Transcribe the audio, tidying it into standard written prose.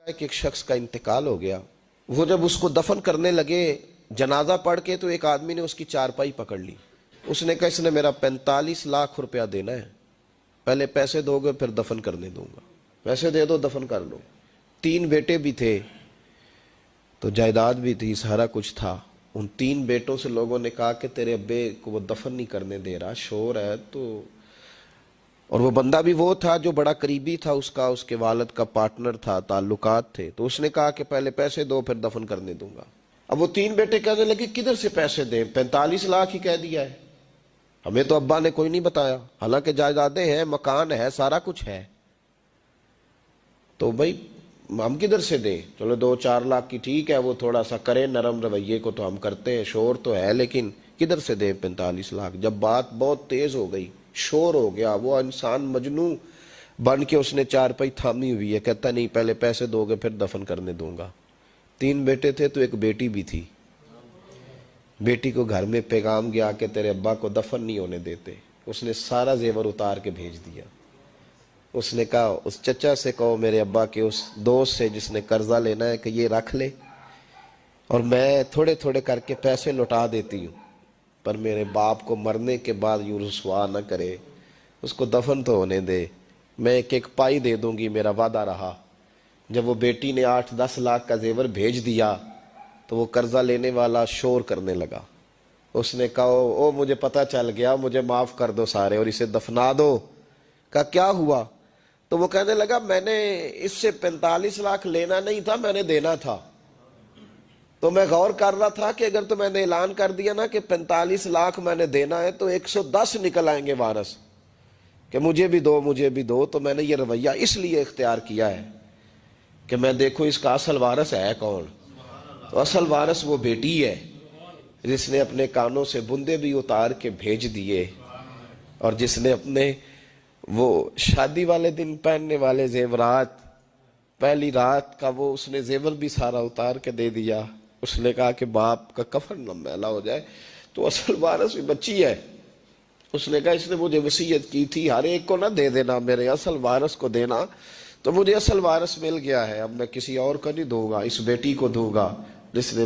کہ ایک شخص کا انتقال ہو گیا. وہ جب اس کو دفن کرنے لگے جنازہ پڑھ کے تو ایک آدمی نے اس کی چارپائی پکڑ لی. اس نے کہا اس نے میرا 45 لاکھ روپیہ دینا ہے, پہلے پیسے دو گے پھر دفن کرنے دوں گا, پیسے دے دو دفن کر لو. 3 بیٹے بھی تھے تو جائیداد بھی تھی, سارا کچھ تھا. ان 3 بیٹوں سے لوگوں نے کہا کہ تیرے ابے کو وہ دفن نہیں کرنے دے رہا, شور ہے تو. اور وہ بندہ بھی وہ تھا جو بڑا قریبی تھا اس کا, اس کے والد کا پارٹنر تھا, تعلقات تھے. تو اس نے کہا کہ پہلے پیسے دو پھر دفن کرنے دوں گا. اب وہ 3 بیٹے کہنے لگے کدھر سے پیسے دیں, 45 لاکھ ہی کہہ دیا ہے, ہمیں تو ابا نے کوئی نہیں بتایا, حالانکہ جائیدادیں ہیں, مکان ہے, سارا کچھ ہے, تو بھائی ہم کدھر سے دیں. چلو 2-4 لاکھ کی ٹھیک ہے, وہ تھوڑا سا کرے نرم رویے کو تو ہم کرتے ہیں, شور تو ہے, لیکن کدھر سے دیں 45 لاکھ. جب بات بہت تیز ہو گئی, شور ہو گیا, وہ انسان مجنوں بن کے اس نے چارپائی تھامی ہوئی ہے, کہتا نہیں پہلے پیسے دو گے پھر دفن کرنے دوں گا. 3 بیٹے تھے تو ایک بیٹی بھی تھی. بیٹی کو گھر میں پیغام گیا کہ تیرے ابا کو دفن نہیں ہونے دیتے. اس نے سارا زیور اتار کے بھیج دیا. اس نے کہا اس چچا سے کہو میرے ابا کے اس دوست سے جس نے قرضہ لینا ہے کہ یہ رکھ لے, اور میں تھوڑے تھوڑے کر کے پیسے لوٹا دیتی ہوں, پر میرے باپ کو مرنے کے بعد یوں رسوا نہ کرے, اس کو دفن تو ہونے دے, میں ایک پائی دے دوں گی, میرا وعدہ رہا. جب وہ بیٹی نے 8-10 لاکھ کا زیور بھیج دیا تو وہ قرضہ لینے والا شور کرنے لگا. اس نے کہا او مجھے پتہ چل گیا, مجھے معاف کر دو سارے اور اسے دفنا دو. کہا کیا ہوا؟ تو وہ کہنے لگا میں نے اس سے 45 لاکھ لینا نہیں تھا, میں نے دینا تھا. تو میں غور کر رہا تھا کہ اگر تو میں نے اعلان کر دیا نا کہ 45 لاکھ میں نے دینا ہے تو 110 نکل آئیں گے وارث کہ مجھے بھی دو مجھے بھی دو. تو میں نے یہ رویہ اس لیے اختیار کیا ہے کہ میں دیکھوں اس کا اصل وارث ہے کون. تو اصل وارث وہ بیٹی ہے جس نے اپنے کانوں سے بندے بھی اتار کے بھیج دیے, اور جس نے اپنے وہ شادی والے دن پہننے والے زیورات, پہلی رات کا وہ اس نے زیور بھی سارا اتار کے دے دیا. اس نے کہا کہ باپ کا کفن نہ میلا ہو جائے. تو اصل وارث بھی بچی ہے. اس نے کہا اس نے مجھے وصیت کی تھی ہر ایک کو نہ دے دینا, میرے اصل وارث کو دینا, تو مجھے اصل وارث مل گیا ہے, اب میں کسی اور کو نہیں دوں گا, اس بیٹی کو دوں گا جس نے